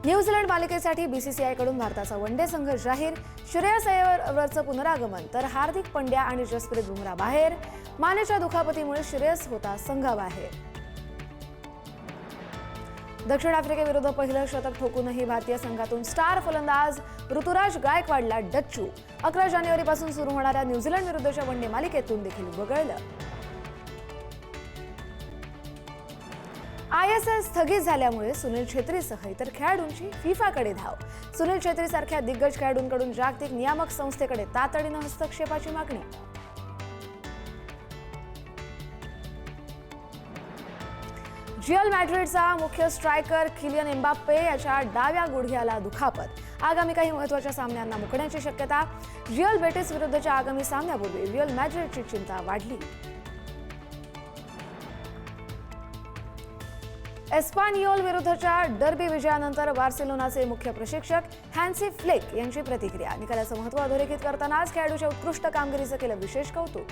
New Zealand मालिकेसाठी BCCI कडून भारताचा वनडे संघ जाहीर. श्रेयस अय्यरचं पुनरागमन तर हार्दिक पंड्या आणि जसप्रीत बुमराह बाहेर. मानेच्या दुखापतीमुळे श्रेयस होता संघाबाहेर. दक्षिण आफ्रिकेविरुद्ध पहिलं शतक ठोकूनही भारतीय संघातून स्टार फलंदाज ऋतुराज गायकवाडला डच्चू. 11 जानेवारीपासून सुरू होणाऱ्या न्यूझीलंड विरुद्धच्या वनडे मालिकेतून देखील वगळलं. ISL स्थगित झाल्यामुळे सुनील छेत्रीसह इतर खेळाडूंची फिफाकडे धाव. सुनील छेत्रीसारख्या दिग्गज खेळाडूंकडून जागतिक नियामक संस्थेकडे तातडीनं हस्तक्षेपाची मागणी. रिअल मॅड्रिडचा मुख्य स्ट्रायकर किलियन एम्बाप्पे याच्या डाव्या गुडघ्याला दुखापत. आगामी काही महत्त्वाच्या सामन्यांना मुकण्याची शक्यता. रिअल बेटिस विरुद्धच्या आगामी सामन्यापूर्वी रिअल मॅड्रिडची चिंता वाढली. एस्पानियोल विरुद्धच्या डर्बी विजयानंतर बार्सिलोनाचे मुख्य प्रशिक्षक हॅन्सी फ्लिक यांची प्रतिक्रिया. निकालाचं महत्त्व अधोरेखित करतानाच खेळाडूच्या उत्कृष्ट कामगिरीचं केलं विशेष कौतुक.